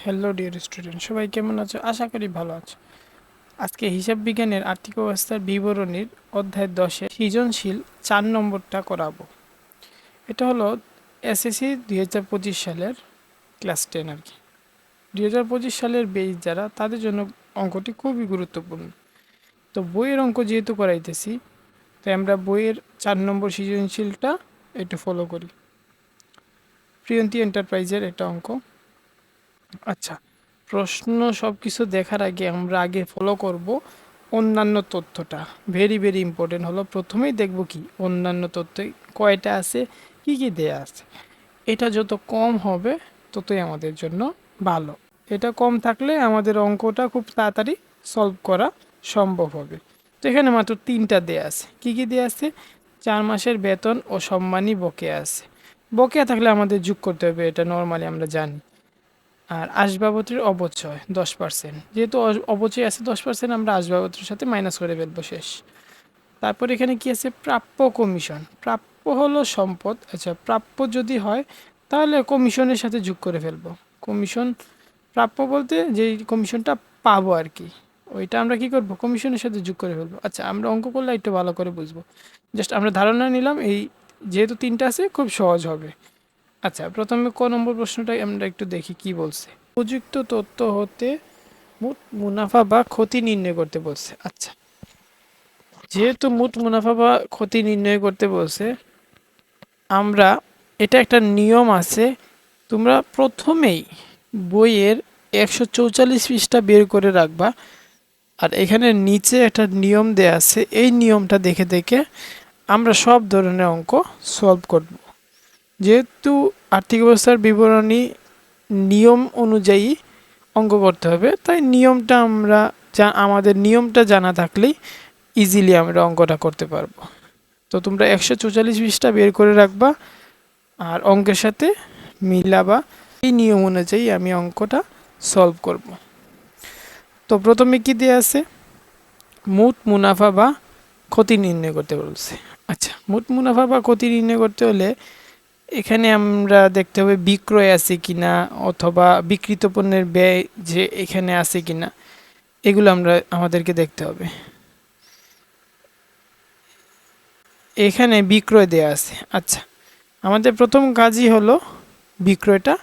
Hello dear student, সবাই কেমন আছো? আশা করি ভালো আছো। আজকে হিসাব বিজ্ঞানের আর্থিক অবস্থার বিবরণীর অধ্যায় 10-এর সৃজনশীল 4 নম্বরটা করাবো। এটা হলো এসএসসি 2025 সালের ক্লাস 10 আর কি। 2025 সালের বেস যারা, তাদের জন্য অঙ্কটি খুবই গুরুত্বপূর্ণ। তো বইয়ের অঙ্ক যেহেতু করাইতেছি, তাই আমরা বইয়ের 4 নম্বর সৃজনশীলটা একটু ফলো করি। প্রিয়ন্তী এন্টারপ্রাইজের একটা অঙ্ক। আচ্ছা, প্রশ্ন সব কিছু দেখার আগে আমরা ফলো করব অন্যান্য তথ্যটা। ভেরি ভেরি ইম্পর্টেন্ট হলো, প্রথমেই দেখব কি অন্যান্য তথ্য কয়টা আছে, কি কি দেয়া আছে। এটা যত কম হবে ততই আমাদের জন্য ভালো। এটা কম থাকলে আমাদের অঙ্কটা খুব তাড়াতাড়ি সলভ করা সম্ভব হবে। তো এখানে মাত্র 3টা দেয়া আছে। কি কি দেয়া আছে? 4 মাসের বেতন ও সম্মানী বকেয়া আছে। বকেয়া থাকলে আমাদের যোগ করতে হবে, এটা নর্মালি আমরা জানি। আর আসবাবপত্রের অপচয় 10%, যেহেতু অপচয় আছে 10%, আমরা আসবাবপত্রের সাথে মাইনাস করে ফেলবো, শেষ। তারপর এখানে কি আছে? প্রাপ্য কমিশন। প্রাপ্য হলো সম্পদ। আচ্ছা, প্রাপ্য যদি হয় তাহলে কমিশনের সাথে যোগ করে ফেলবো। কমিশন প্রাপ্য বলতে যেই কমিশনটা পাবো আর কি, ওইটা আমরা কি করব? কমিশনের সাথে যোগ করে ফেলবো। আচ্ছা, আমরা অঙ্ক করলে একটু ভালো করে বুঝবো। জাস্ট আমরা ধারণা নিলাম, এই যেহেতু 3টা আছে খুব সহজ হবে। আচ্ছা, প্রথমে ক নম্বর প্রশ্নটাই আমরা একটু দেখি কি বলছে। উপযুক্ত তথ্য হতে মোট মুনাফা বা ক্ষতি নির্ণয় করতে বলছে। আচ্ছা, যেহেতু মোট মুনাফা বা ক্ষতি নির্ণয় করতে বলছে, আমরা এটা একটা নিয়ম আছে, তোমরা প্রথমেই বইয়ের 144 পৃষ্ঠা বের করে রাখবা। আর এখানে নিচে একটা নিয়ম দেয়া আছে, এই নিয়মটা দেখে দেখে আমরা সব ধরনের অঙ্ক সলভ করব। যেহেতু আর্থিক অবস্থার বিবরণী নিয়ম অনুযায়ী অঙ্ক করতে হবে, তাই নিয়মটা আমাদের নিয়মটা জানা থাকলেই ইজিলি আমরা অঙ্কটা করতে পারবো। তো তোমরা 144 পৃষ্ঠা বের করে রাখবা আর অঙ্কের সাথে মিলাবা। এই নিয়ম অনুযায়ী আমি অঙ্কটা সলভ করব। তো প্রথমে কি দেওয়া আছে? মোট মুনাফা বা ক্ষতি নির্ণয় করতে বলছে। আচ্ছা, মোট মুনাফা বা ক্ষতি নির্ণয় করতে হলে এখানে আমরা দেখতে হবে বিক্রয় আছে কিনা, অথবা বিক্রিত পণ্যের ব্যয় যে এখানে আছে কিনা, এগুলো আমাদেরকে দেখতে হবে। এখানে বিক্রয় দেয়া আছে। আচ্ছা, আমাদের প্রথম কাজই হলো বিক্রয়টা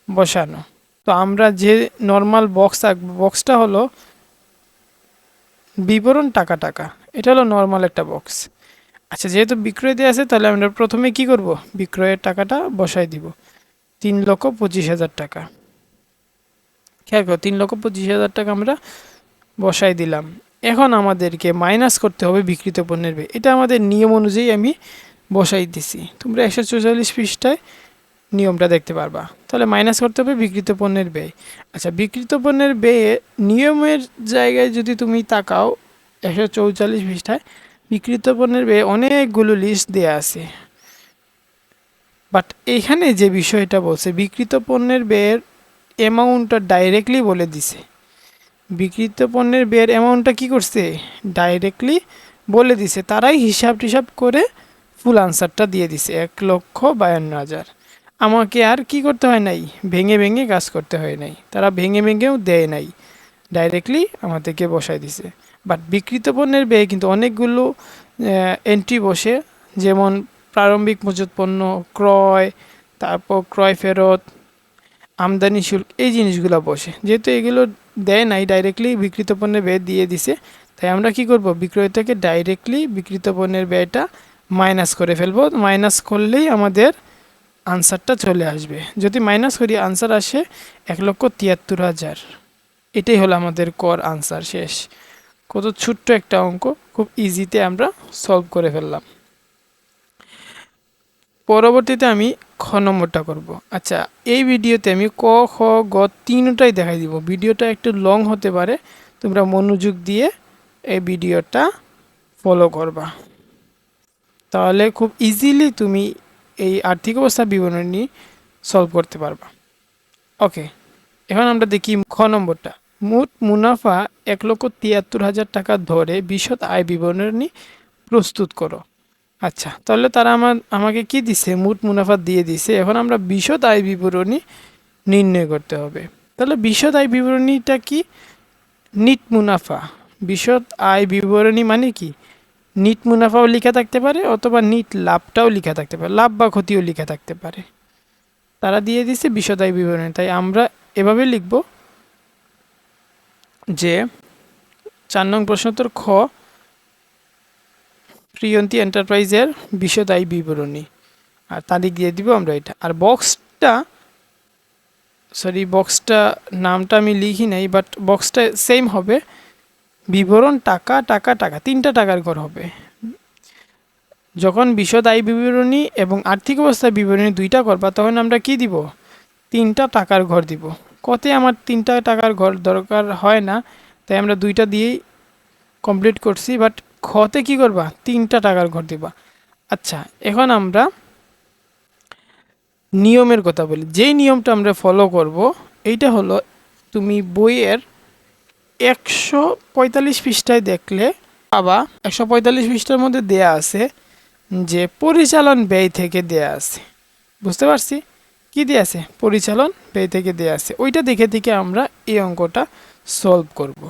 বসানো। তো আমরা যে নর্মাল বক্স আঁকবো, বক্সটা হলো বিবরণ টাকা টাকা, এটা হলো নর্মাল একটা বক্স। আচ্ছা, যেহেতু বিক্রয় দেওয়া আছে, তাহলে আমরা প্রথমে কি করব? বিক্রয়ের টাকাটা বসাই দিব, 3,25,000 টাকা। খেয়াল করো, 3,25,000 টাকা আমরা বসাই দিলাম। এখন আমাদেরকে মাইনাস করতে হবে বিক্রিত পণ্যের ব্যয়। এটা আমাদের নিয়ম অনুযায়ী আমি বসাই দিছি, তোমরা 144 পৃষ্ঠায় নিয়মটা দেখতে পারবা। তাহলে মাইনাস করতে হবে বিক্রিত পণ্যের ব্যয়। আচ্ছা, বিক্রিত পণ্যের ব্যয়ে নিয়মের জায়গায় যদি তুমি তাকাও, 144 পৃষ্ঠায় বিক্রিত পণ্যের ব্যয়ে অনেকগুলো লিস্ট দেয়া আছে। বাট এইখানে যে বিষয়টা বলছে, বিক্রিত পণ্যের ব্যয়ের অ্যামাউন্টটা ডাইরেক্টলি বলে দিছে। বিক্রিত পণ্যের ব্যয়ের অ্যামাউন্টটা কি করছে? ডাইরেক্টলি বলে দিছে। তারাই হিসাব টিসাব করে ফুল আনসারটা দিয়ে দিছে, 1,52,000। আমাকে আর কি করতে হয় নাই, ভেঙে ভেঙে কাজ করতে হয় নাই, তারা ভেঙে ভেঙেও দেয় নাই, ডাইরেক্টলি আমাদেরকে বসাই দিছে। বাট বিক্রিত পণ্যের ব্যয় কিন্তু অনেকগুলো এন্ট্রি বসে, যেমন প্রারম্ভিক মজুত পণ্য, ক্রয়, তারপর ক্রয় ফেরত, আমদানি শুল্ক, এই জিনিসগুলো বসে। যেহেতু এগুলো দেয় নাই, ডাইরেক্টলি বিক্রিত পণ্যের ব্যয় দিয়ে দিছে, তাই আমরা কি করব? বিক্রয় থেকে ডাইরেক্টলি বিক্রিত পণ্যের ব্যয়টা মাইনাস করে ফেলবো। মাইনাস করলেই আমাদের আনসারটা চলে আসবে। যদি মাইনাস করি, আনসার আসে 1,73,000। এটাই হলো আমাদের কর আনসার, শেষ। কত ছোট্ট একটা অঙ্ক, খুব ইজিতে আমরা সলভ করে ফেললাম। পরবর্তীতে আমি খ নম্বরটা করব। আচ্ছা, এই ভিডিওতে আমি ক, খ, গ তিনটাই দেখাই দিব। ভিডিওটা একটু লং হতে পারে, তোমরা মনোযোগ দিয়ে এই ভিডিওটা ফলো করবা, তাহলে খুব ইজিলি তুমি এই আর্থিক অবস্থা বিবরণী সলভ করতে পারবা। ওকে, এখন আমরা দেখি খ নম্বরটা। মোট মুনাফা 1,73,000 টাকা ধরে বিশদ আয় বিবরণী প্রস্তুত করো। আচ্ছা, তাহলে তারা আমাকে কি দিছে? মোট মুনাফা দিয়ে দিছে। এখন আমরা বিশদ আয় বিবরণী নির্ণয় করতে হবে। তাহলে বিশদ আয় বিবরণীটা কি? নিট মুনাফা। বিশদ আয় বিবরণী মানে কি? নিট মুনাফাও লেখা থাকতে পারে অথবা নিট লাভটাও লেখা থাকতে পারে, লাভ বা ক্ষতিও লেখা থাকতে পারে। তারা দিয়ে দিছে বিশদ আয় বিবরণী, তাই আমরা এভাবে লিখব যে 4 নং প্রশ্নোত্তর খ, প্রিয়ন্তী এন্টারপ্রাইজের বিশদ আয় বিবরণী, আর তারিখ দিয়ে দিব আমরা এটা। আর বক্সটা নামটা আমি লিখি নাই, বাট বক্সটা সেম হবে, বিবরণ টাকা টাকা টাকা, 3টা টাকার ঘর হবে। যখন বিশদ আয় বিবরণী এবং আর্থিক অবস্থার বিবরণী 2টা করবা তখন আমরা কি দিব? 3টা টাকার ঘর দিব। কতে আমার 3টা টাকার ঘর দরকার হয় না, তাই আমরা 2টা দিয়েই কমপ্লিট করছি, বাট খতে কি করবা? 3টা টাকার ঘর দিবা। আচ্ছা, এখন আমরা নিয়মের কথা বলি। যেই নিয়মটা আমরা ফলো করব এইটা হলো, তুমি বইয়ের 145 পৃষ্ঠায় দেখলে পাবা, 145 পৃষ্ঠার মধ্যে দেয়া আছে যে পরিচালন ব্যয় থেকে দেয়া আছে। বুঝতে পারছি কি দেয়া আছে? পরিচালন ব্যয় থেকে দেয়া আছে। ওইটা দেখে দেখে আমরা এই অঙ্কটা সলভ করব।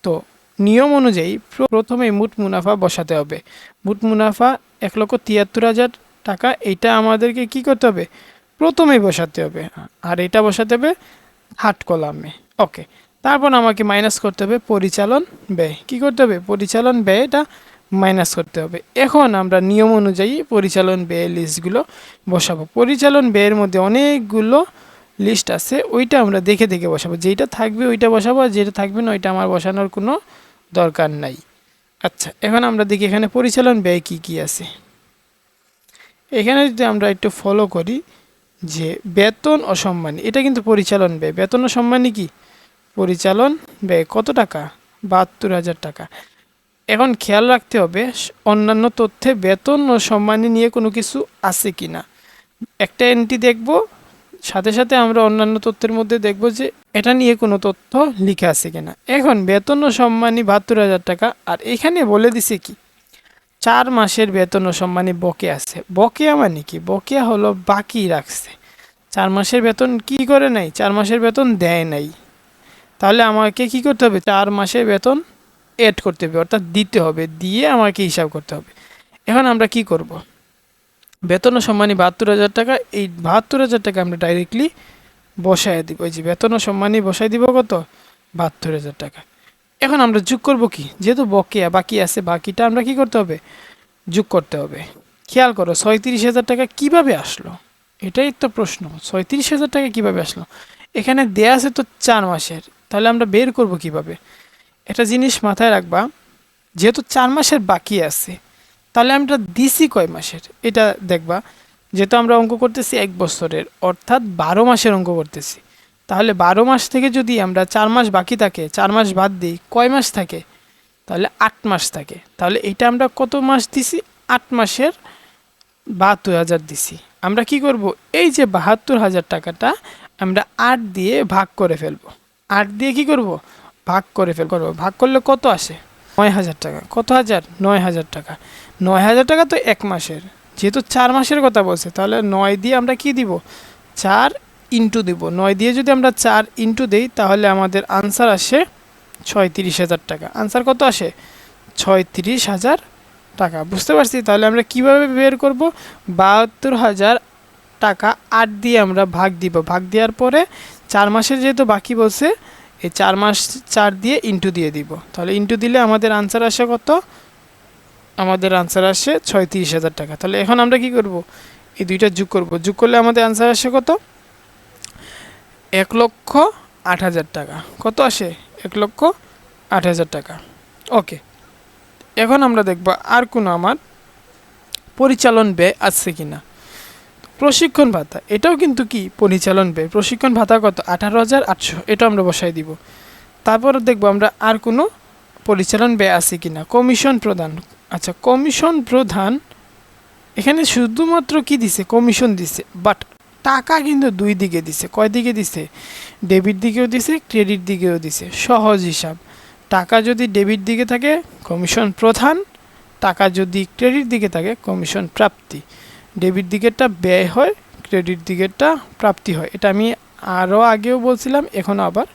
তো নিয়ম অনুযায়ী প্রথমে মোট মুনাফা বসাতে হবে। মোট মুনাফা 1,73,000 টাকা। এইটা আমাদেরকে কি করতে হবে? প্রথমেই বসাতে হবে, আর এটা বসাতে হবে থার্ড কলামে। ওকে, তারপর আমাকে মাইনাস করতে হবে পরিচালন ব্যয়। কি করতে হবে? পরিচালন ব্যয়টা মাইনাস করতে হবে। এখন আমরা নিয়ম অনুযায়ী পরিচালন ব্যয়ের লিস্টগুলো বসাবো। পরিচালন ব্যয়ের মধ্যে অনেকগুলো লিস্ট আছে, ওইটা আমরা দেখে দেখে বসাবো। যেটা থাকবে ওইটা বসাবো, আর যেটা থাকবে না ওইটা আমার বসানোর কোনো দরকার নাই। আচ্ছা, এখন আমরা দেখি এখানে পরিচালন ব্যয় কি কি আছে। এখানে যদি আমরা একটু ফলো করি যে বেতন ও সম্মানী, এটা কিন্তু পরিচালন ব্যয়। বেতন ও সম্মানী কি? পরিচালন ব্যয়। কত টাকা? 72,000 টাকা। এখন খেয়াল রাখতে হবে অন্যান্য তথ্যে বেতন ও সম্মানী নিয়ে কোনো কিছু আছে কি না। একটা এন্ট্রি দেখব, সাথে সাথে আমরা অন্যান্য তথ্যের মধ্যে দেখব যে এটা নিয়ে কোনো তথ্য লিখা আছে কিনা। এখন বেতন ও সম্মানী 72,000 টাকা, আর এখানে বলে দিছে কি 4 মাসের বেতন ও সম্মানী বকেয়া আছে। বকেয়া মানে কি? বকেয়া হলো বাকি রাখছে। 4 মাসের বেতন কি করে নাই? 4 মাসের বেতন দেয় নাই। তাহলে আমাকে কি করতে হবে? 4 মাসের বেতন এড করতে হবে, অর্থাৎ দিতে হবে, দিয়ে আমাকে হিসাব করতে হবে। এখন আমরা কি করব? বেতন ও সম্মানী 72,000 টাকা, এই 72,000 টাকা আমরা ডাইরেক্টলি বসায় দিব। এই যে বেতন ও সম্মানী বসায় দিব কত? 72,000 টাকা। এখন আমরা যোগ করব কি? যেহেতু বকেয়া বাকি আছে, বাকিটা আমরা কি করতে হবে? যোগ করতে হবে। খেয়াল করো 36,000 টাকা কিভাবে আসলো? এটাই তো প্রশ্ন। 36,000 টাকা কিভাবে আসলো? এখানে দেয়া আছে তো 4 মাসের, তাহলে আমরা বের করব কিভাবে? একটা জিনিস মাথায় রাখবা, যেহেতু 4 মাসের বাকি আছে, তাহলে আমরা দিছি কয় মাসের এটা দেখবা। যেহেতু আমরা অঙ্ক করতেছি 1 বছরের, অর্থাৎ 12 মাসের অঙ্ক করতেছি। তাহলে 12 মাস থেকে যদি আমরা 4 মাস বাকি থাকে, 4 মাস বাদ দিই, কয় মাস থাকে? তাহলে 8 মাস থাকে। তাহলে এটা আমরা কত মাস দিছি? 8 মাসের 72,000 দিছি। আমরা কি করব? এই যে 72,000 টাকাটা আমরা 8 দিয়ে ভাগ করে ফেলবো। 8 দিয়ে কি করব? ভাগ করে ফেলবো। ভাগ করলে কত আসে? 9,000 টাকা। কত হাজার? 9,000 টাকা। 9,000 টাকা তো 1 মাসের, যেহেতু 4 মাসের কথা বলছে, তাহলে 9 দিয়ে আমরা কি দিব? 4 ইন্টু দিব। 9 দিয়ে যদি আমরা 4 ইন্টু দেই তাহলে আমাদের আনসার আসে 36,000 টাকা। আনসার কত আসে? 36,000 টাকা। বুঝতে পারছি? তাহলে আমরা কিভাবে বের করব? 72,000 টাকা 8 দিয়ে আমরা ভাগ দিব। ভাগ দেওয়ার পরে 4 মাসের যেহেতু বাকি বলছে, এই 4 মাস 4 দিয়ে ইন্টু দিয়ে দিব। তাহলে ইন্টু দিলে আমাদের আনসার আসে কত? আমাদের আনসার আসে 36,000 টাকা। তাহলে এখন আমরা কি করব? এই দুইটা যোগ করব। যোগ করলে আমাদের আনসার আসে কত? 1,08,000 টাকা। কত আসে? 1,08,000 টাকা। ওকে, এখন আমরা দেখব আর কোনো আমার পরিচালন ব্যয় আছে কিনা। প্রশিক্ষণ ভাতা, এটাও কিন্তু কি পরিচালন ব্যয়। প্রশিক্ষণ ভাতা কত? 18,800, এটা আমরা বসাই দিব। তারপর দেখব আমরা আর কোনো পরিচালন ব্যয় আছে কিনা। কমিশন প্রদান, আচ্ছা কমিশন প্রদান, এখানে শুধুমাত্র কি দিছে? কমিশন দিছে, বাট টাকা কিন্তু দুই দিকে দিছে। কয় দিকে দিছে? ডেবিট দিকেও দিছে, ক্রেডিট দিকেও দিছে। সহজ হিসাব, টাকা যদি ডেবিট দিকে থাকে কমিশন প্রদান, টাকা যদি ক্রেডিট দিকে থাকে কমিশন প্রাপ্তি। ডেবিট দিকেরটা ব্যয় হয়, ক্রেডিট দিকেরটা প্রাপ্তি হয়। এটা আমি আরও আগেও বলছিলাম, এখনও আবার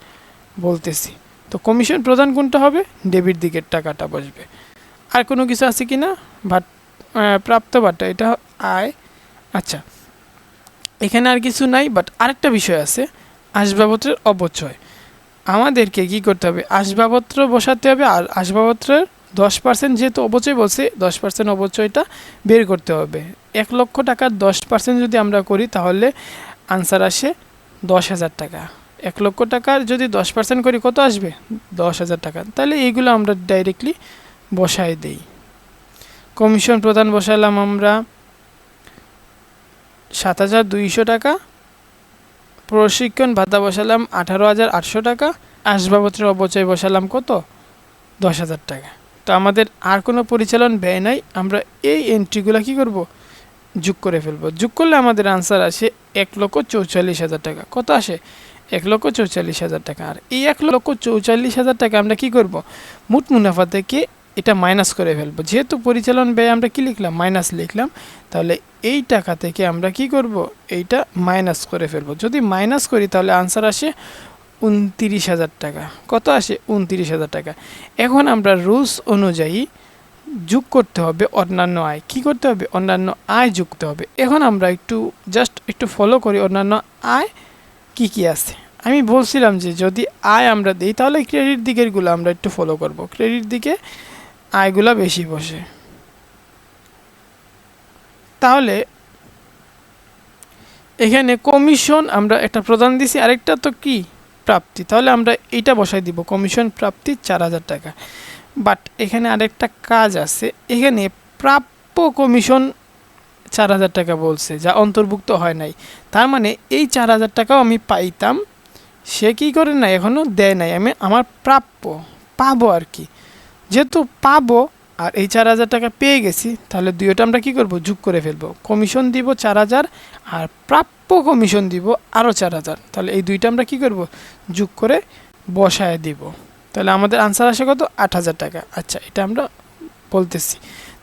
বলতেছি। তো কমিশন প্রদান কোনটা হবে? ডেবিট দিকের টাকাটা বসবে। আর কোনো কিছু আছে কি না? ভাট প্রাপ্ত ভাট্টা, এটা আয়। আচ্ছা, এখানে আর কিছু নাই, বাট আরেকটা বিষয় আছে, আসবাবপত্রের অপচয়। আমাদেরকে কি করতে হবে? আসবাবপত্র বসাতে হবে, আর আসবাবপত্রের 10% যেহেতু অপচয় বলছে, 10% অপচয়টা বের করতে হবে। 1 লক্ষ টাকার 10% যদি আমরা করি তাহলে আনসার আসে 10,000 টাকা। 1 লক্ষ টাকার যদি 10% করি কত আসবে? 10,000 টাকা। তাহলে এইগুলো আমরা ডাইরেক্টলি বসাই দেই। কমিশন প্রদান বসালাম আমরা 7,200 টাকা। প্রশিক্ষণ ভাতা বসালাম 18,800 টাকা। আসবাবপত্রের অপচয় বসালাম কত? 10,000 টাকা। তো আমাদের আর কোনো পরিচালন ব্যয় নাই, আমরা এই এন্ট্রিগুলো কি করব? যোগ করে ফেলবো। যোগ করলে আমাদের আনসার আসে 1,44,000 টাকা। কত আসে? 1,44,000 টাকা। আর এই 1,44,000 টাকা আমরা কি করব? মোট মুনাফা থেকে এটা মাইনাস করে ফেলবো। যেহেতু পরিচালন ব্যয় আমরা কি লিখলাম? মাইনাস লিখলাম। তাহলে এই টাকা থেকে আমরা কি করব? এইটা মাইনাস করে ফেলবো। যদি মাইনাস করি তাহলে আনসার আসে 29,000 টাকা। কত আসে? 29,000 টাকা। এখন আমরা রুলস অনুযায়ী যোগ করতে হবে অন্যান্য আয়। কি করতে হবে? অন্যান্য আয় যোগ করতে হবে। এখন আমরা একটু ফলো করি অন্যান্য আয় কি কি আছে। আমি বলছিলাম যে যদি আয় আমরা দিই তাহলে ক্রেডিট দিকেরগুলো আমরা একটু ফলো করব। ক্রেডিট দিকে আয়গুলা বেশি বসে। তাহলে এখানে কমিশন আমরা একটা প্রদান দিছি, আরেকটা তো কি? প্রাপ্তি। তাহলে আমরা এইটা বসাই দিব, কমিশন প্রাপ্তি 4,000 টাকা। বাট এখানে আরেকটা কাজ আছে, এখানে প্রাপ্য কমিশন 4,000 টাকা বলছে, যা অন্তর্ভুক্ত হয় নাই। তার মানে এই 4,000 টাকাও আমি পাইতাম, সে কি করে না, এখনও দেয় নাই। আমি আমার প্রাপ্য পাবো আর কি। যেহেতু পাবো আর এই 4,000 টাকা পেয়ে গেছি, তাহলে দুইটা আমরা কি করব? যোগ করে ফেলবো। কমিশন দিব 4,000 আর প্রাপ্য কমিশন দিব আরও 4,000। তাহলে এই দুইটা আমরা কি করব? যোগ করে বসায় দিব। তাহলে আমাদের আনসার আসে কত? 8,000 টাকা। আচ্ছা, এটা আমরা বলতেছি।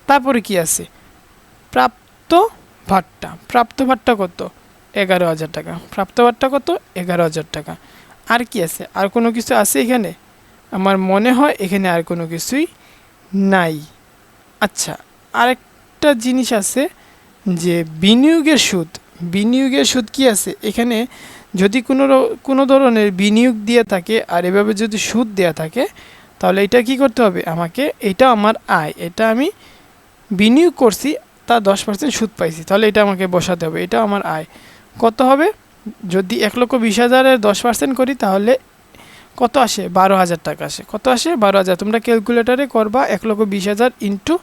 তারপরে কি আছে? প্রাপ্ত ভাট্টা। প্রাপ্ত ভাট্টা কত? 11,000 টাকা। প্রাপ্ত ভাট্টা কত? 11,000 টাকা। আর কি আছে? আর কোনো কিছু আছে এখানে? আমার মনে হয় এখানে আর কোনো কিছুই নাই। আচ্ছা, আরেকটা জিনিস আছে যে বিনিয়োগের সুদ। বিনিয়োগের সুদ কি আছে এখানে? যদি কোনো ধরনের বিনিয়োগ দিয়ে থাকে আর এভাবে যদি সুদ দেয়া থাকে, তাহলে এটা কি করতে হবে আমাকে? এটা আমার আয়, এটা আমি বিনিয়োগ করছি, তা 10% সুদ পাইছি, তাহলে এটা আমাকে বসাতে হবে। এটা আমার আয়। কত হবে? যদি 1,20,000-এর 10% করি তাহলে কত আসে? 12,000 টাকা আসে। কত আসে? 12,000। তোমরা ক্যালকুলেটারে করবা 1,20,000 ইন্টু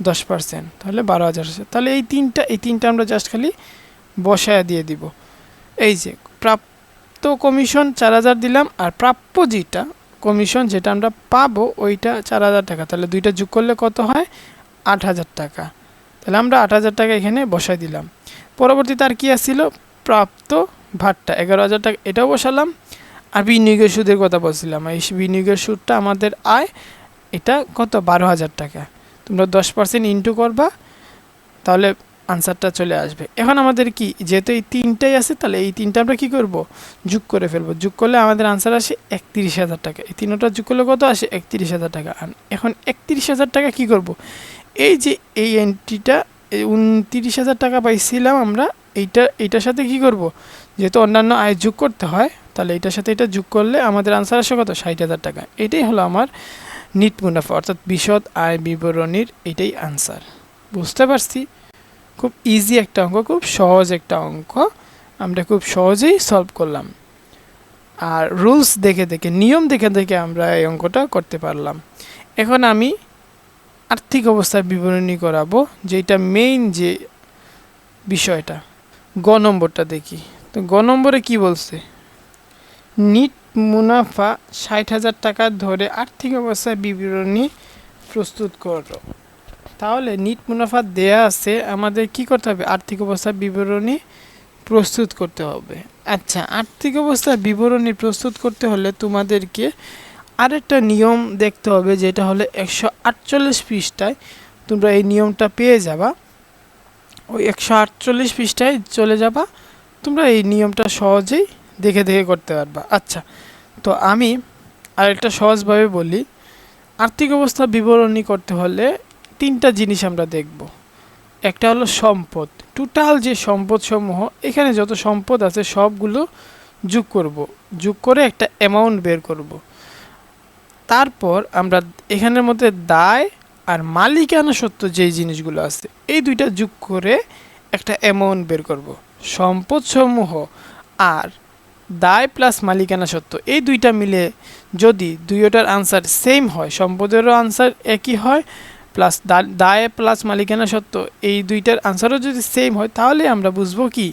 10%, তাহলে 12,000 আসে। তাহলে এই তিনটা আমরা জাস্ট খালি বসায় দিয়ে দিব। এই যে প্রাপ্ত কমিশন 4,000 দিলাম, আর প্রাপ্য যেটা কমিশন যেটা আমরা পাবো ওইটা 4,000 টাকা। তাহলে দুইটা যোগ করলে কত হয়? 8,000 টাকা। তাহলে আমরা 8,000 টাকা এখানে বসাই দিলাম। পরবর্তীতে আর কি আসছিল? প্রাপ্ত ভাট্টা 11,000 টাকা, এটাও বসালাম। আর বিনিয়োগের সুদের কথা বলছিলাম, এই বিনিয়োগের সুদটা আমাদের আয়, এটা কত? 12,000 টাকা। তোমরা 10% ইন্টু করবা, তাহলে আনসারটা চলে আসবে। এখন আমাদের কি, যেহেতু এই তিনটাই আছে, তাহলে এই তিনটা আমরা কি করব? যোগ করে ফেলবো। যোগ করলে আমাদের আনসার আসে 31,000 টাকা। এই তিনটা যোগ করলে কত আসে? 31,000 টাকা। এখন 31,000 টাকা কি করব? এই যে এই এন্ট্রিটা, 29,000 টাকা পাইছিলাম আমরা, এইটার সাথে কি করব? যেহেতু অন্যান্য আয় যোগ করতে হয়, তাহলে এটার সাথে এটা যোগ করলে আমাদের আনসার আসে কত? 60,000 টাকা। এটাই হলো আমার নিট মুনাফা, অর্থাৎ বিশদ আয় বিবরণীর এটাই আনসার। বুঝতে পারছি? খুব ইজি একটা অঙ্ক, খুব সহজ একটা অঙ্ক, আমরা খুব সহজেই সলভ করলাম। আর রুলস দেখে দেখে, নিয়ম দেখে দেখে আমরা এই অঙ্কটা করতে পারলাম। এখন আমি আর্থিক অবস্থার বিবরণী করাবো, যেটা মেইন যে বিষয়টা। গ নম্বরটা দেখি। তো গ নম্বরে কি বলছে? নিট মুনাফা 60,000 টাকা ধরে আর্থিক অবস্থার বিবরণী প্রস্তুত করো। তাহলে নিট মুনাফা দেয়া আছে, আমাদের কি করতে হবে? আর্থিক অবস্থার বিবরণী প্রস্তুত করতে হবে। আচ্ছা, আর্থিক অবস্থার বিবরণী প্রস্তুত করতে হলে তোমাদেরকে আরেকটা নিয়ম দেখতে হবে, যেটা হলো 148 পৃষ্ঠায় তোমরা এই নিয়মটা পেয়ে যাবা। ওই 148 পৃষ্ঠায় চলে যাবা, তোমরা এই নিয়মটা সহজেই দেখে দেখে করতে পারবা। আচ্ছা, তো আমি আরেকটা সহজভাবে বলি, আর্থিক অবস্থা বিবরণী করতে হলে তিনটা জিনিস আমরা দেখব। একটা হলো সম্পদ, টোটাল যে সম্পদ সমূহ, এখানে যত সম্পদ আছে সবগুলো যোগ করব, যোগ করে একটা অ্যামাউন্ট বের করব। তারপর আমরা এখানের মধ্যে দায় আর মালিকানা সত্ত্ব যেই জিনিসগুলো আছে এই দুইটা যোগ করে একটা অ্যামাউন্ট বের করব। সম্পদ সমূহ আর দায় প্লাস মালিকানা সত্ত্ব এই দুইটা মিলে যদি দুইটার আনসার সেম হয়, সম্পদেরও আনসার একই হয় প্লাস দায় প্লাস মালিকানা সত্ত্ব এই দুইটার আনসারও যদি সেম হয়, তাহলে আমরা বুঝবো কি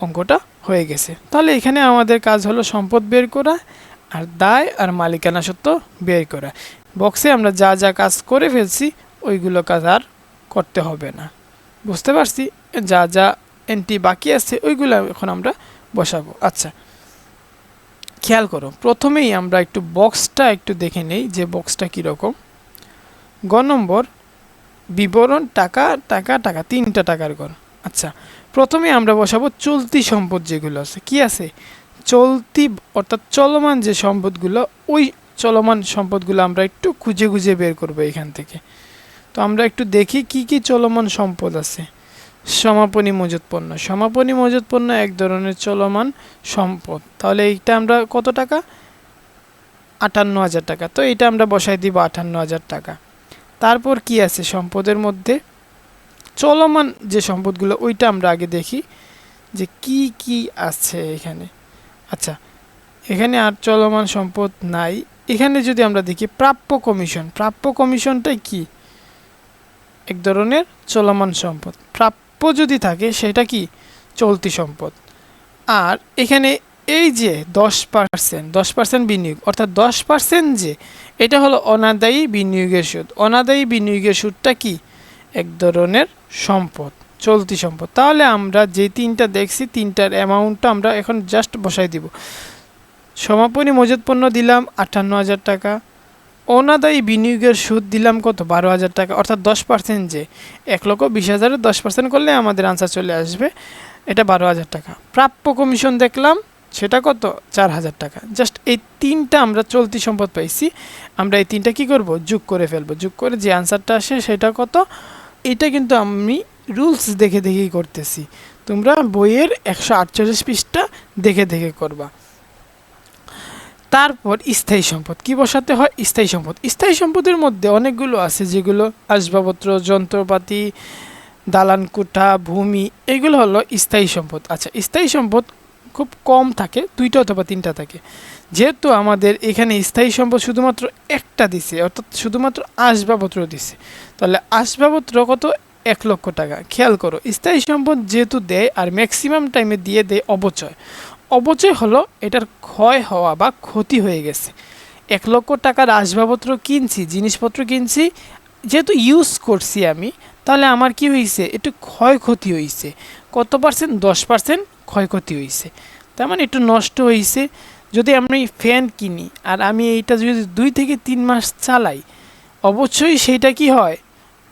অঙ্কটা হয়ে গেছে। তাহলে এখানে আমাদের কাজ হলো সম্পদ বের করা আর দায় আর মালিকানা সত্ত্ব বের করা। বক্সে আমরা যা যা কাজ করে ফেলছি ওইগুলো কাজ আর করতে হবে না। বুঝতে পারছি? যা যা এন্ট্রি বাকি আছে ওইগুলো এখন আমরা বসাবো। আচ্ছা, খেয়াল করো, প্রথমেই আমরা একটু বক্সটা একটু দেখে নেই যে বক্সটা কীরকম। গ নম্বর বিবরণ টাকা টাকা টাকা, 3টা টাকার ঘর। আচ্ছা, প্রথমে আমরা বসাবো চলতি সম্পদ যেগুলো আছে। কি আছে? চলতি অর্থাৎ চলমান যে সম্পদগুলো, ওই চলমান সম্পদগুলো আমরা একটু খুঁজে খুঁজে বের করবো এখান থেকে। তো আমরা একটু দেখি কি কি চলমান সম্পদ আছে। সমাপনী মজুত পণ্য, সমাপনী মজুত পণ্য এক ধরনের চলমান সম্পদ। তাহলে এইটা আমরা কত টাকা? 58,000 টাকা। তো এটা আমরা বসাই দিব 58,000 টাকা। তারপর কি আছে সম্পদের মধ্যে? চলমান যে সম্পদগুলো ওইটা আমরা আগে দেখি যে কি কি আছে এখানে। আচ্ছা, এখানে আর চলমান সম্পদ নাই। এখানে যদি আমরা দেখি প্রাপ্য কমিশন, প্রাপ্য কমিশনটাই কি? এক ধরনের চলমান সম্পদ। প্রাপ্য যদি থাকে সেটা কি? চলতি সম্পদ। আর এখানে এই যে 10% বিনিয়োগ, অর্থাৎ 10% যে এটা হলো অনাদায়ী বিনিয়োগের সুদ। অনাদায়ী বিনিয়োগের সুদটা কি? এক ধরনের সম্পদ, চলতি সম্পদ। তাহলে আমরা যে 3টা দেখছি 3টার অ্যামাউন্টটা আমরা এখন জাস্ট বসাই দিব। সমাপনী মজুত পণ্য দিলাম 58,000 টাকা, অনাদায়ী বিনিয়োগের সুদ দিলাম কত? 12,000 টাকা, অর্থাৎ 10% যে 1,20,000-এর 10% করলে আমাদের আনসার চলে আসবে, এটা 12,000 টাকা। প্রাপ্য কমিশন দেখলাম সেটা কত? 4,000 টাকা। জাস্ট এই 3টা আমরা চলতি সম্পদ পাইছি, আমরা এই 3টা কি করব? যোগ করে ফেলবো। যোগ করে যে আনসারটা আসে সেটা কত? এটা কিন্তু আমি রুলস দেখে দেখেই করতেছি, তোমরা বইয়ের 148 পৃষ্ঠা দেখে দেখে করবা। তারপর স্থায়ী সম্পদ কি বসাতে হয়? স্থায়ী সম্পদ, স্থায়ী সম্পদের মধ্যে অনেকগুলো আছে, যেগুলো আসবাবপত্র, যন্ত্রপাতি, দালান কোঠা, ভূমি, এগুলো হলো স্থায়ী সম্পদ। আচ্ছা, স্থায়ী সম্পদ খুব কম থাকে, 2টা অথবা 3টা থাকে। যেহেতু আমাদের এখানে স্থায়ী সম্পদ শুধুমাত্র একটা দিছে, অর্থাৎ শুধুমাত্র আসবাবপত্র দিছে, তাহলে আসবাবপত্র কত? 1,00,000 টাকা। খেয়াল করো, স্থায়ী সম্পদ যেহেতু দেয় আর ম্যাক্সিমাম টাইমে দিয়ে দেয় অপচয়। অপচয় হলো এটার ক্ষয় হওয়া বা ক্ষতি হয়ে গেছে। 1,00,000 টাকার আসবাবপত্র কিনছি, জিনিসপত্র কিনছি, যেহেতু ইউজ করছি আমি, তাহলে আমার কি হয়েছে? একটু ক্ষয়ক্ষতি হয়েছে। কত পার্সেন্ট? 10% ক্ষয়ক্ষতি হয়েছে। তার মানে একটু নষ্ট হয়েছে। যদি আমি ফ্যান কিনি আর আমি এইটা যদি 2 থেকে 3 মাস চালাই, অবশ্যই সেইটা কি হয়?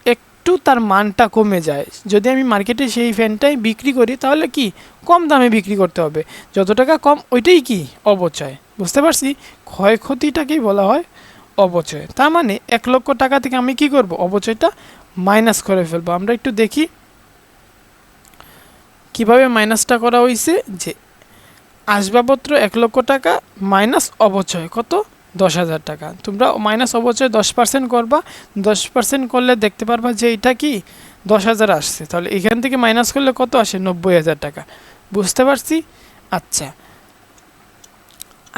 একটু তার মানটা কমে যায়। যদি আমি মার্কেটে সেই ফ্যানটাই বিক্রি করি, তাহলে কি কম দামে বিক্রি করতে হবে, যত টাকা কম ওইটাই কি? অপচয়। বুঝতে পারছি? ক্ষয়ক্ষতিটাকেই বলা হয় অপচয়। তার মানে 1,00,000 টাকা থেকে আমি কি করব? অপচয়টা মাইনাস করে ফেলবো। আমরা একটু দেখি কিভাবে মাইনাসটা করা হয়েছে। যে আসবাবপত্র 1,00,000 টাকা মাইনাস অপচয় কত? 10,000 টাকা। তোমরা মাইনাস অপচয় 10% করবা, 10% করলে দেখতে পারবা যে এটা কি 10,000 আসছে। তাহলে এখান থেকে মাইনাস করলে কত আসে? 90,000 টাকা। বুঝতে পারছি? আচ্ছা,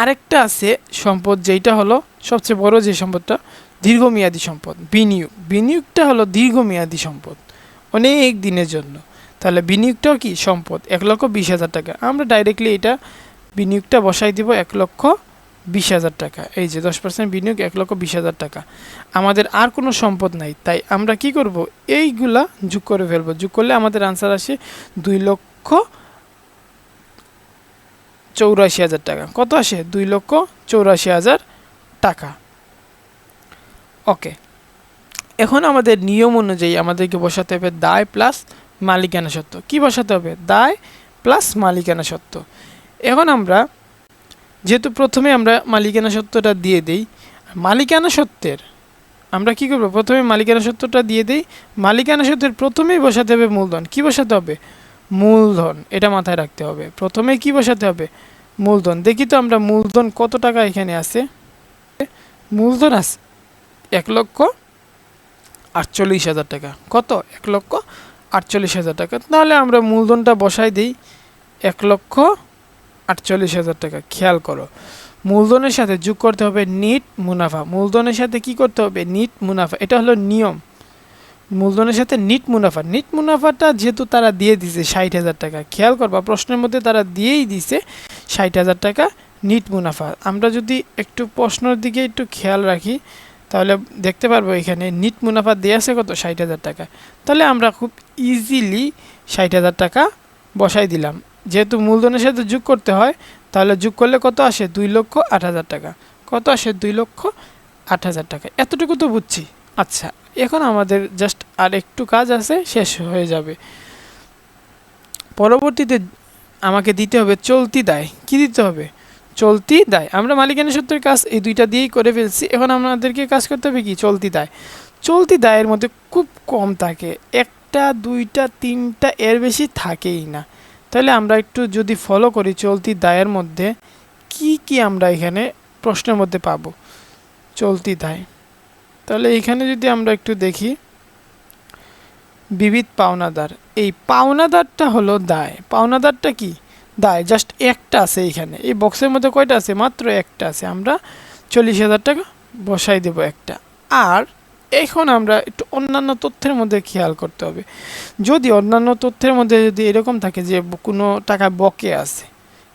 আরেকটা আছে সম্পদ, যেটা হলো সবচেয়ে বড় যে সম্পদটা, দীর্ঘমেয়াদী সম্পদ। বিনিয়োগ, বিনিয়োগটা হলো দীর্ঘমেয়াদী সম্পদ, অনেক দিনের জন্য। তাহলে বিনিয়োগটাও কি সম্পদ? 1,20,000 টাকা। আমরা ডাইরেক্টলি এটা বিনিয়োগটা বসাই দিব 1,20,000 টাকা। এই যে 10% বিনিয়োগ 1,20,000 টাকা। আমাদের আর কোনো সম্পদ নাই, তাই আমরা কি করব? এইগুলা যোগ করে ফেলবো। যোগ করলে আমাদের আনসার আসে 2,84,000 টাকা। কত আসে? 2,84,000 টাকা। ওকে, এখন আমাদের নিয়ম অনুযায়ী আমাদেরকে বসাতে হবে দায় প্লাস মালিকানা সত্ত্ব। কি বসাতে হবে? দায় প্লাস মালিকানা সত্ত্ব। এখন আমরা যেহেতু প্রথমে আমরা মালিকানা সত্ত্বটা দিয়ে দিই, মালিকানা সত্ত্বের আমরা কি করব, প্রথমে মালিকানা সত্ত্বটা দিয়ে দিই। মালিকানা সত্ত্বের প্রথমেই বসাতে হবে মূলধন। কি বসাতে হবে? মূলধন। এটা মাথায় রাখতে হবে, প্রথমে কি বসাতে হবে? মূলধন। দেখি তো আমরা মূলধন কত টাকা এখানে আছে। মূলধন আছে 1,48,000 টাকা। কত? 1,48,000 টাকা। তাহলে আমরা মূলধনটা বসাই দিই 1,48,000 টাকা। খেয়াল করো, মূলধনের সাথে যোগ করতে হবে নিট মুনাফা। মূলধনের সাথে কি করতে হবে? নিট মুনাফা। এটা হলো নিয়ম, মূলধনের সাথে নিট মুনাফা। নিট মুনাফাটা যেহেতু তারা দিয়ে দিছে 60,000 টাকা, খেয়াল করবা প্রশ্নের মধ্যে তারা দিয়েই দিছে 60,000 টাকা নিট মুনাফা। আমরা যদি একটু প্রশ্নের দিকে একটু খেয়াল রাখি তাহলে দেখতে পারবো এখানে নিট মুনাফা দিয়ে আছে কত? 60,000 টাকা। তাহলে আমরা খুব ইজিলি 60,000 টাকা বসাই দিলাম। যেহেতু মূলধনের সাথে যোগ করতে হয়, তাহলে যোগ করলে কত আসে? 2,08,000 টাকা। কত আসে? 2,08,000 টাকা। এতটুকু তো বুঝছি। আচ্ছা, এখন আমাদের জাস্ট আর একটু কাজ আছে, শেষ হয়ে যাবে। পরবর্তীতে আমাকে দিতে হবে চলতি দায়। কি দিতে হবে? চলতি দায়। আমরা মালিকানা সত্ত্বের কাজ এই দুইটা দিয়েই করে ফেলছি। এখন আমাদেরকে কাজ করতে হবে কি? চলতি দায়। চলতি দায়ের মধ্যে খুব কম থাকে, একটা দুইটা তিনটা, এর বেশি থাকেই না। তাহলে আমরা একটু যদি ফলো করি চলতি দায়ের মধ্যে কি কি আমরা এখানে প্রশ্নের মধ্যে পাবো। চলতি দায়, তাহলে এখানে যদি আমরা একটু দেখি, বিবিধ পাওনাদার। এই পাওনাদারটা হলো দায়। পাওনাদারটা কি? দায়। জাস্ট একটা আছে এখানে, এই বক্সের মধ্যে কয়টা আছে? মাত্র একটা আছে। আমরা 40,000 টাকা বসাই দেব একটা। আর এখন আমরা একটু অন্যান্য তথ্যের মধ্যে খেয়াল করতে হবে। যদি অন্যান্য তথ্যের মধ্যে যদি এরকম থাকে যে কোনো টাকা বকেয়া আছে,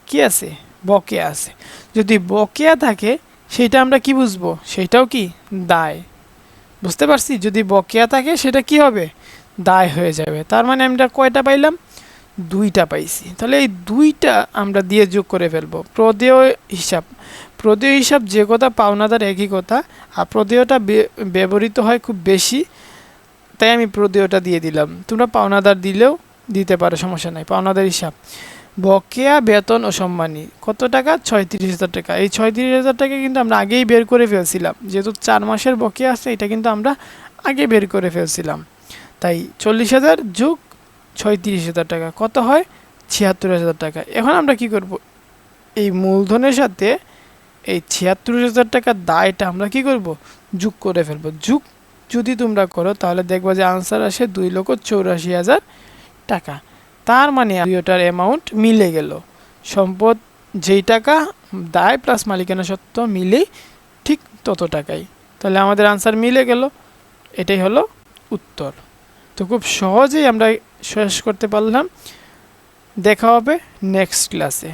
কি আছে? বকেয়া আছে। যদি বকেয়া থাকে সেটা আমরা কি বুঝবো? সেটাও কি? দায়। বুঝতে পারছি? যদি বকেয়া থাকে সেটা কি হবে? দায় হয়ে যাবে। তার মানে আমরা কয়টা পাইলাম? দুইটা পাইছি। তাহলে এই দুইটা আমরা দিয়ে যোগ করে ফেলবো। প্রদেয় হিসাব। প্রদেয় হিসাব যে কথা, পাওনাদার একই কথা। আর প্রদেয়টা ব্যবহৃত হয় খুব বেশি, তাই আমি প্রদেয়টা দিয়ে দিলাম। তোমরা পাওনাদার দিলেও দিতে পারো, সমস্যা নাই। পাওনাদার হিসাব। বকেয়া বেতন ও সম্মানী কত টাকা? 36,000 টাকা। এই 36,000 টাকা কিন্তু আমরা আগেই বের করে ফেলছিলাম, যেহেতু 4 মাসের বকেয়া আছে, এটা কিন্তু আমরা আগে বের করে ফেলছিলাম। তাই 40,000 যোগ 36,000 টাকা কত হয়? 76,000 টাকা। এখন আমরা কি করব? এই মূলধনের সাথে এই 76,000 টাকা দায়টা আমরা কি করব? যোগ করে ফেলবো। যোগ যদি তোমরা করো তাহলে দেখবা যে আনসার আসে 2,84,000 টাকা। তার মানে দুইটার অ্যামাউন্ট মিলে গেল। সম্পদ যেই টাকা, দায় প্লাস মালিকানা সত্ত্ব মিলেই ঠিক তত টাকাই। তাহলে আমাদের আনসার মিলে গেল। এটাই হলো উত্তর। তো খুব সহজেই আমরা শেষ করতে পারলাম। দেখা হবে নেক্সট ক্লাসে।